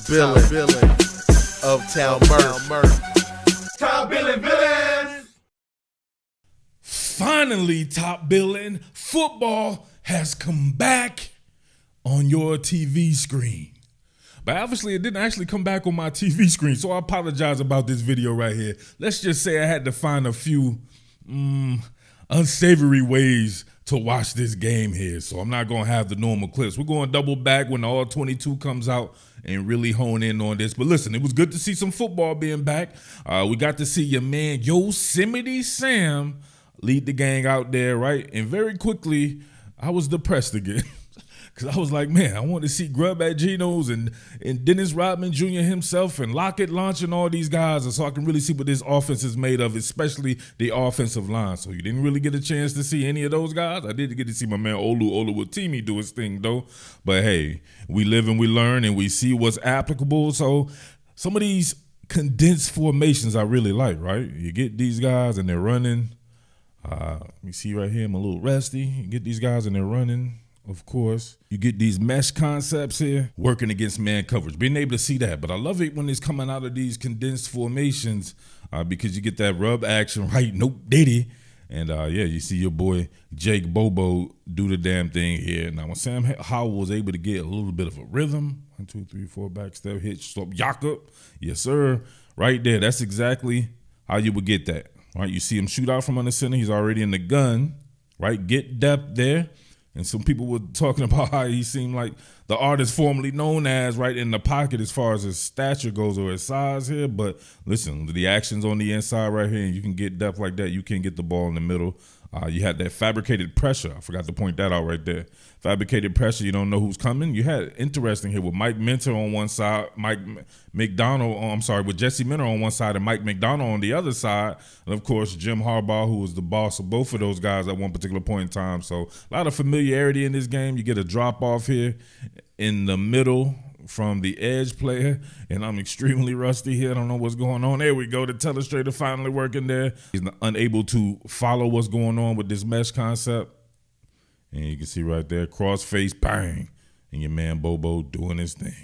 Billin, Uptown Murph. Top Billin villains. Finally, Top Billin, football has come back on your TV screen. But obviously, it didn't actually come back on my TV screen, so I apologize about this video right here. Let's just say I had to find a few unsavory ways to watch this game here, so I'm not going to have the normal clips. We're going to double back when the All 22 comes out and really hone in on this. But listen, it was good to see some football being back. We got to see your man Yosemite Sam lead the gang out there, right? And very quickly, I was depressed again. Because I was like, man, I want to see Grubb at Geno's and Dennis Rodman Jr. himself and Lockett launching all these guys, and so I can really see what this offense is made of, especially the offensive line. So you didn't really get a chance to see any of those guys. I did get to see my man Oluwatimi do his thing, though. But, hey, we live and we learn and we see what's applicable. So some of these condensed formations I really like, right? You get these guys and they're running. You see right here, I'm a little rusty. You get these guys and they're running. Of course, you get these mesh concepts here, working against man coverage, being able to see that. But I love it when it's coming out of these condensed formations because you get that rub action, right? Nope, diddy. And yeah, you see your boy Jake Bobo do the damn thing here. Now, when Sam Howell was able to get a little bit of a rhythm, 1, 2, 3, 4, back step, hitch, stop, Jakob, yes, sir, right there. That's exactly how you would get that, right? You see him shoot out from under center. He's already in the gun, right? Get depth there. And some people were talking about how he seemed like the artist formerly known as, right, in the pocket as far as his stature goes or his size here. But listen, the action's on the inside right here, and you can get depth like that. You can get the ball in the middle. You had that fabricated pressure. I forgot to point that out right there. Fabricated pressure, you don't know who's coming. You had interesting here with Mike Minter on one side, with Jesse Minter on one side and Mike McDonald on the other side. And, of course, Jim Harbaugh, who was the boss of both of those guys at one particular point in time. So a lot of familiarity in this game. You get a drop-off here in the middle from the edge player, and I'm extremely rusty here. I don't know what's going on. There we go. The telestrator finally working there. He's unable to follow what's going on with this mesh concept. And you can see right there, cross face, bang, and your man Bobo doing his thing.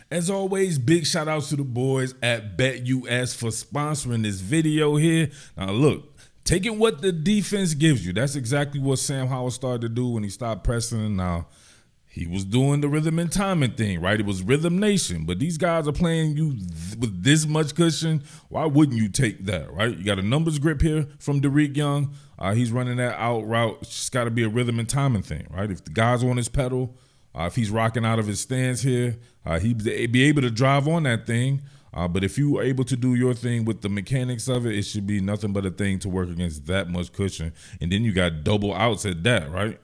As always, big shout outs to the boys at BetUS for sponsoring this video here. Now look, taking what the defense gives you. That's exactly what Sam Howell started to do when he stopped pressing. Now, he was doing the rhythm and timing thing, right? It was Rhythm Nation, but these guys are playing you with this much cushion. Why wouldn't you take that, right? You got a numbers grip here from Derick Young. He's running that out route. It's just got to be a rhythm and timing thing, right? If the guy's on his pedal, if he's rocking out of his stance here, he'd be able to drive on that thing. But if you are able to do your thing with the mechanics of it, it should be nothing but a thing to work against that much cushion. And then you got double outs at that, right?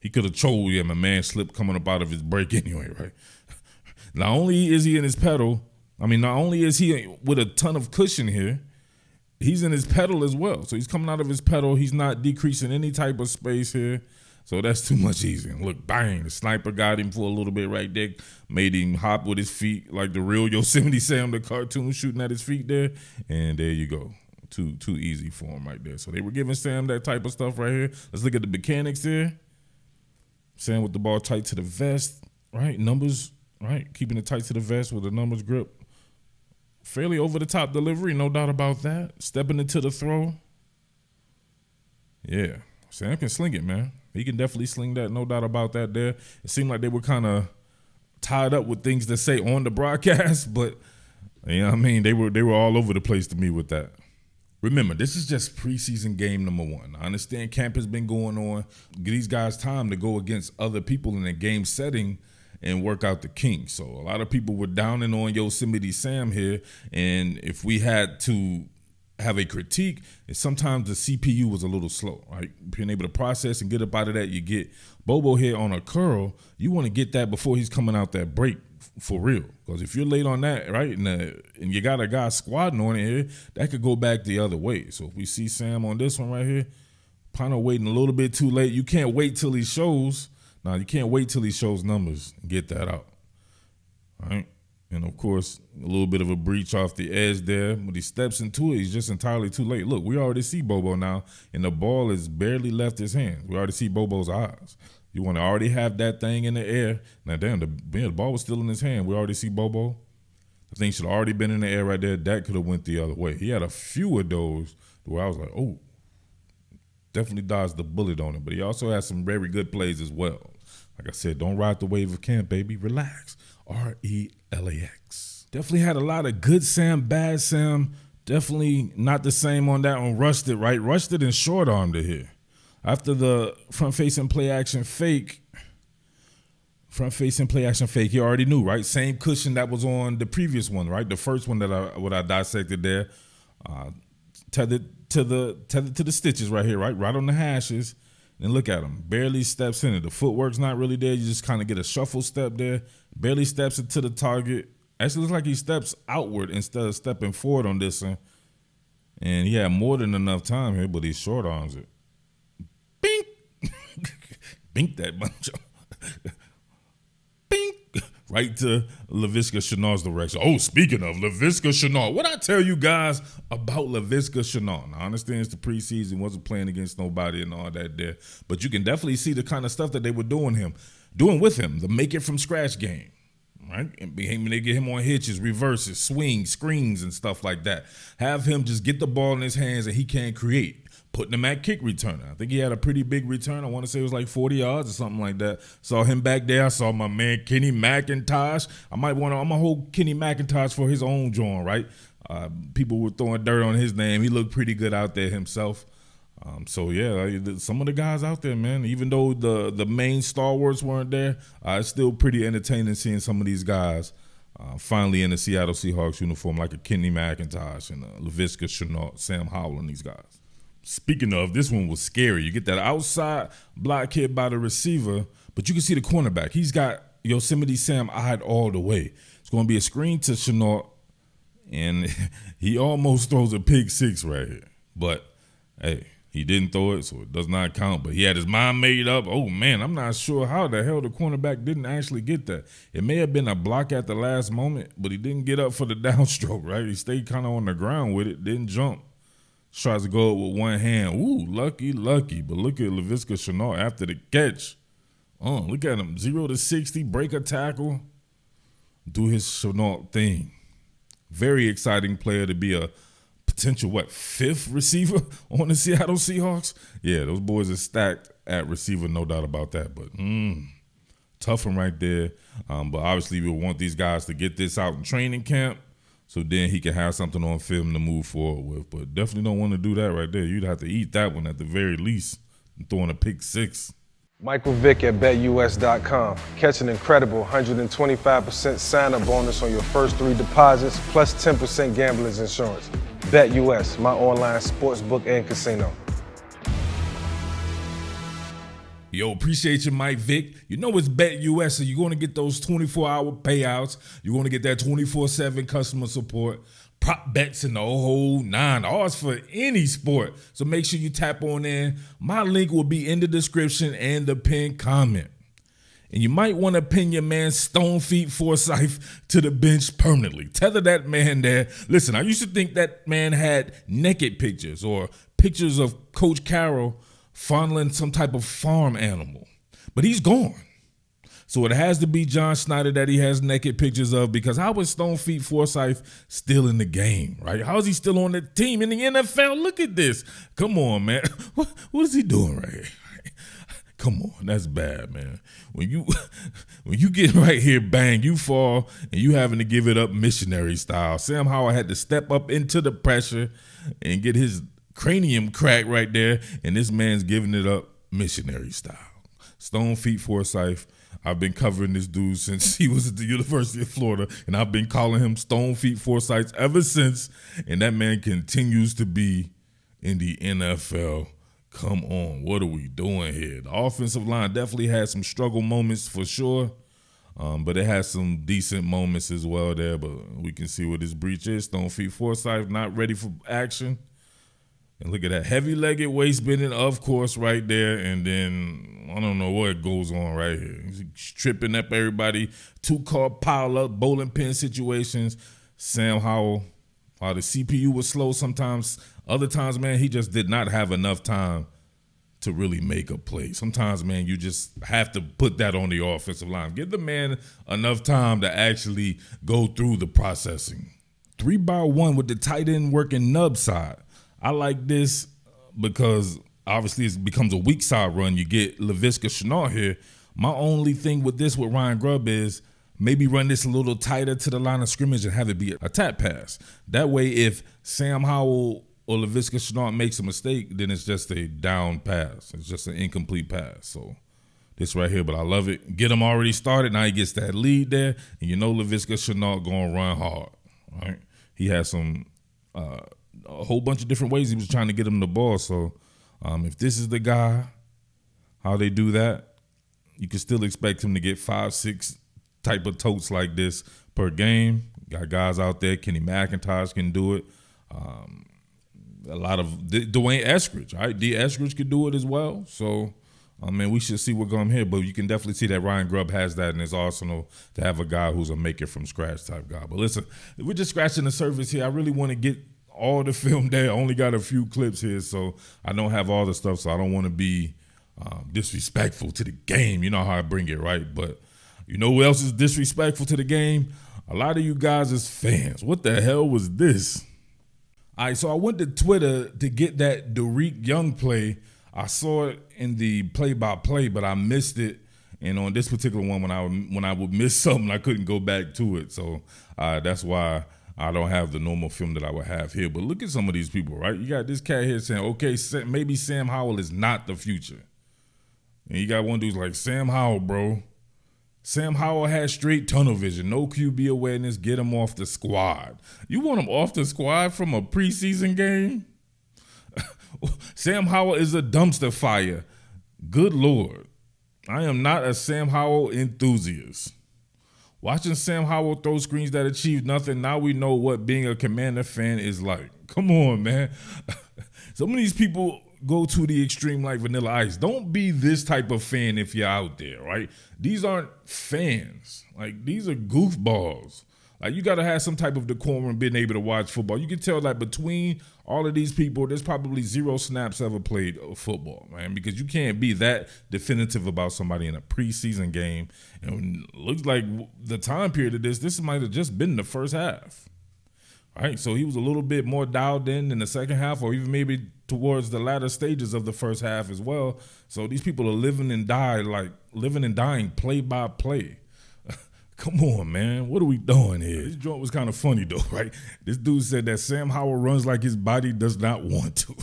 He could have told him a man slip coming up out of his break anyway, right? Not only is he in his pedal, not only is he with a ton of cushion here, he's in his pedal as well. So he's coming out of his pedal. He's not decreasing any type of space here. So that's too much easier. Look, bang, the sniper got him for a little bit right there, made him hop with his feet like the real Yosemite Sam, the cartoon shooting at his feet there. And there you go. Too easy for him right there. So they were giving Sam that type of stuff right here. Let's look at the mechanics here. Sam with the ball tight to the vest, right? Numbers, right? Keeping it tight to the vest with a numbers grip. Fairly over-the-top delivery, no doubt about that. Stepping into the throw. Yeah, Sam can sling it, man. He can definitely sling that, no doubt about that there. It seemed like they were kind of tied up with things to say on the broadcast, but, you know what I mean? They were all over the place to me with that. Remember, this is just preseason game number 1. I understand camp has been going on. Give these guys time to go against other people in a game setting and work out the kinks. So a lot of people were downing on Yosemite Sam here, and if we had to have a critique, sometimes the CPU was a little slow, right? Being able to process and get up out of that, you get Bobo here on a curl. You want to get that before he's coming out that break for real. Because if you're late on that, right, and you got a guy squatting on it here, that could go back the other way. So if we see Sam on this one right here, kind of waiting a little bit too late. You can't wait till he shows. Now, you can't wait till he shows numbers and get that out, right? And, of course, a little bit of a breach off the edge there. When he steps into it, he's just entirely too late. Look, we already see Bobo now, and the ball has barely left his hands. We already see Bobo's eyes. You want to already have that thing in the air. Now, damn, the ball was still in his hand. We already see Bobo. I think should have already been in the air right there. That could have went the other way. He had a few of those where I was like, oh, definitely dodged the bullet on it. But he also had some very good plays as well. Like I said, don't ride the wave of camp, baby. Relax. RELAX. Definitely had a lot of good Sam, bad Sam. Definitely not the same on that one. Rushed it, right? Rushed it and short-armed it here. After the front-facing play-action fake, he already knew, right? Same cushion that was on the previous one, right? The first one that I dissected there. Tethered to the stitches right here, right? Right on the hashes. And look at him. Barely steps in it. The footwork's not really there. You just kind of get a shuffle step there. Barely steps into the target. Actually looks like he steps outward instead of stepping forward on this one. And he had more than enough time here, but he short arms it. Bink! Bink that bunch. Bink! Right to Laviska Shenault's direction. Oh, speaking of Laviska Shenault, what I tell you guys about Laviska Shenault? Now, I understand it's the preseason, wasn't playing against nobody and all that there, but you can definitely see the kind of stuff that they were doing with him, the make it from scratch game, right? And they get him on hitches, reverses, swings, screens, and stuff like that. Have him just get the ball in his hands and he can create. Putting him at kick returner. I think he had a pretty big return. I want to say it was like 40 yards or something like that. Saw him back there. I saw my man Kenny McIntosh. I'm gonna hold Kenny McIntosh for his own joint, right? People were throwing dirt on his name. He looked pretty good out there himself. So yeah, some of the guys out there, man. Even though the main stalwarts weren't there, it's still pretty entertaining seeing some of these guys finally in the Seattle Seahawks uniform, like a Kenny McIntosh and Laviska Shenault, Sam Howell, and these guys. Speaking of, this one was scary. You get that outside block hit by the receiver, but you can see the cornerback. He's got Yosemite Sam eyed all the way. It's going to be a screen to Shenault, and he almost throws a pick six right here. But, hey, he didn't throw it, so it does not count. But he had his mind made up. Oh, man, I'm not sure how the hell the cornerback didn't actually get that. It may have been a block at the last moment, but he didn't get up for the downstroke, right? He stayed kind of on the ground with it, didn't jump. Tries to go up with one hand. Ooh, lucky. But look at Laviska Shenault after the catch. Look at him. 0 to 60, break a tackle, do his Shenault thing. Very exciting player to be a potential, fifth receiver on the Seattle Seahawks? Yeah, those boys are stacked at receiver, no doubt about that. But tough one right there. But obviously we want these guys to get this out in training camp, so then he can have something on film to move forward with. But definitely don't want to do that right there. You'd have to eat that one at the very least, throwing a pick six. Michael Vick at BetUS.com. Catch an incredible 125% sign-up bonus on your first 3 deposits, plus 10% gambler's insurance. BetUS, my online sportsbook and casino. Yo, appreciate you, Mike Vick. You know it's BetUS, so you're going to get those 24-hour payouts. You're going to get that 24/7 customer support, prop bets, and the whole nine. Odds for any sport. So make sure you tap on in. My link will be in the description and the pinned comment. And you might want to pin your man Stone Feet Forsyth to the bench permanently. Tether that man there. Listen, I used to think that man had naked pictures or pictures of Coach Carroll fondling some type of farm animal. But he's gone. So it has to be John Schneider that he has naked pictures of, because how is Stone Feet Forsyth still in the game, right? How is he still on the team in the NFL? Look at this. Come on, man. What is he doing right here? Come on, that's bad, man. When you get right here, bang, you fall, and you having to give it up missionary style. Sam Howell had to step up into the pressure and get his cranium cracked right there, and this man's giving it up missionary style. Stone Feet Forsyth. I've been covering this dude since he was at the University of Florida, and I've been calling him Stone Feet Forsyth ever since, and that man continues to be in the NFL. Come on, what are we doing here? The offensive line definitely had some struggle moments for sure, but it has some decent moments as well there, but we can see what his breach is. Stone Feet Forsyth not ready for action. And look at that heavy-legged waist bending, of course, right there. And then I don't know what goes on right here. He's tripping up everybody. 2-car pile-up, bowling pin situations. Sam Howell, while the CPU was slow sometimes, other times, man, he just did not have enough time to really make a play. Sometimes, man, you just have to put that on the offensive line. Give the man enough time to actually go through the processing. 3-by-1 with the tight end working nub side. I like this because obviously it becomes a weak side run. You get Laviska Shenault here. My only thing with this with Ryan Grubb is maybe run this a little tighter to the line of scrimmage and have it be a tap pass. That way, if Sam Howell or Laviska Shenault makes a mistake, then it's just a down pass. It's just an incomplete pass. So this right here, but I love it. Get him already started. Now he gets that lead there, and you know Laviska Shenault going to run hard. Right? He has some a whole bunch of different ways he was trying to get him the ball. So if this is the guy, how they do that, you can still expect him to get 5-6 type of totes like this per game. Got guys out there. Kenny McIntosh can do it. A lot of Dwayne Eskridge, right? D. Eskridge could do it as well. So, we should see what comes here. But you can definitely see that Ryan Grubb has that in his arsenal to have a guy who's a make it from scratch type guy. But listen, we're just scratching the surface here. I really want to get all the film there. I only got a few clips here, so I don't have all the stuff. So I don't want to be disrespectful to the game. You know how I bring it, right? But you know who else is disrespectful to the game? A lot of you guys as fans. What the hell was this? All right, so I went to Twitter to get that Derick Young play. I saw it in the play-by-play, but I missed it. And on this particular one, when I would miss something, I couldn't go back to it. So that's why I don't have the normal film that I would have here. But look at some of these people, right? You got this cat here saying, okay, maybe Sam Howell is not the future. And you got one dude's like, Sam Howell, bro. Sam Howell has straight tunnel vision, no QB awareness, get him off the squad. You want him off the squad from a preseason game? Sam Howell is a dumpster fire. Good Lord. I am not a Sam Howell enthusiast. Watching Sam Howell throw screens that achieve nothing, now we know what being a Commander fan is like. Come on, man. Some of these people go to the extreme like Vanilla Ice. Don't be this type of fan if you're out there, right? These aren't fans. Like, these are goofballs. Like, you got to have some type of decorum being able to watch football. You can tell that between all of these people, there's probably 0 snaps ever played of football, man, because you can't be that definitive about somebody in a preseason game. And it looks like the time period of this might have just been the first half. All right, so he was a little bit more dialed in the second half, or even maybe towards the latter stages of the first half as well. So these people are living and dying play by play. Come on, man. What are we doing here? This joint was kind of funny, though, right? This dude said that Sam Howell runs like his body does not want to.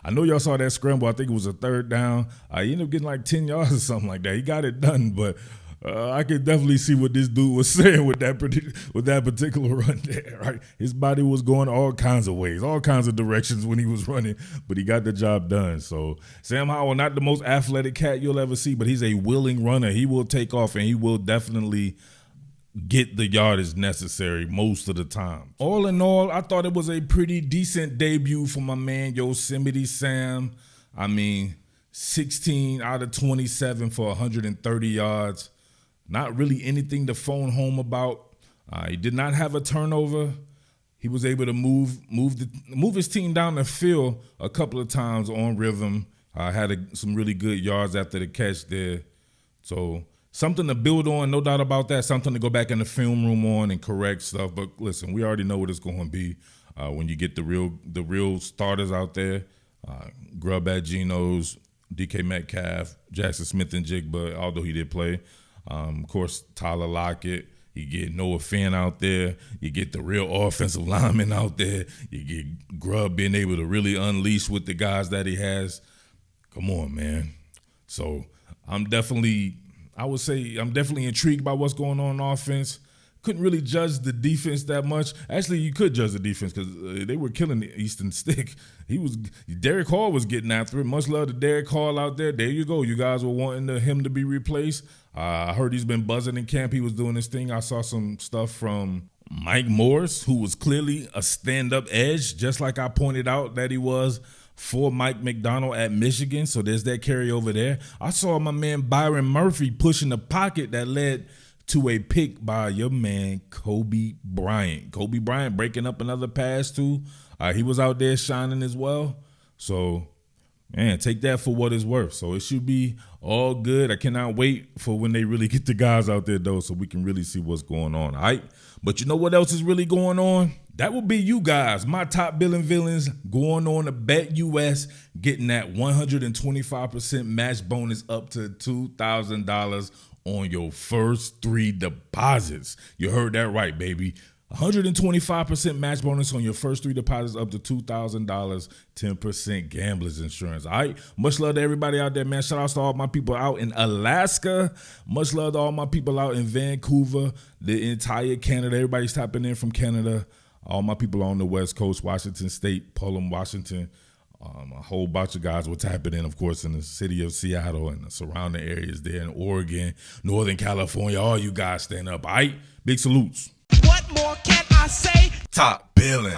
I know y'all saw that scramble. I think it was a third down. He ended up getting like 10 yards or something like that. He got it done, but I could definitely see what this dude was saying with that particular run there, right? His body was going all kinds of ways, all kinds of directions when he was running, but he got the job done. So Sam Howell, not the most athletic cat you'll ever see, but he's a willing runner. He will take off, and he will definitely get the yardage necessary most of the time. All in all, I thought it was a pretty decent debut for my man Yosemite Sam. 16 out of 27 for 130 yards. Not really anything to phone home about. He did not have a turnover. He was able to move his team down the field a couple of times on rhythm. Had some really good yards after the catch there. So something to build on, no doubt about that. Something to go back in the film room on and correct stuff. But listen, we already know what it's going to be when you get the real starters out there. Grubb at Geno's, DK Metcalf, Jackson Smith and Jigba, although he did play. Of course, Tyler Lockett. You get Noah Fant out there. You get the real offensive lineman out there. You get Grubb being able to really unleash with the guys that he has. Come on, man. So I'm definitely intrigued by what's going on offense. Couldn't really judge the defense that much. Actually, you could judge the defense because they were killing the Eastern Stick. Derick Hall was getting after it. Much love to Derick Hall out there. There you go. You guys were wanting him to be replaced. I heard he's been buzzing in camp. He was doing his thing. I saw some stuff from Mike Morris, who was clearly a stand-up edge, just like I pointed out that he was for Mike McDonald at Michigan. So there's that carryover there. I saw my man Byron Murphy pushing the pocket that led to a pick by your man Coby Bryant. Coby Bryant breaking up another pass too. He was out there shining as well. So Man, take that for what it's worth. So it should be all good. I cannot wait for when they really get the guys out there, though, so we can really see what's going on, all right? But you know what else is really going on? That will be you guys, my top billing villains, going on to Bet US, getting that 125% match bonus up to $2,000 on your first 3 deposits. You heard that right, baby. 125% match bonus on your first 3 deposits up to $2,000, 10% gambler's insurance. All right. Much love to everybody out there, man. Shout out to all my people out in Alaska. Much love to all my people out in Vancouver, the entire Canada. Everybody's tapping in from Canada. All my people on the West Coast, Washington State, Pullman, Washington. A whole bunch of guys were tapping in, of course, in the city of Seattle and the surrounding areas there in Oregon, Northern California. All you guys stand up. All right. Big salutes. What more can I say? Top billing.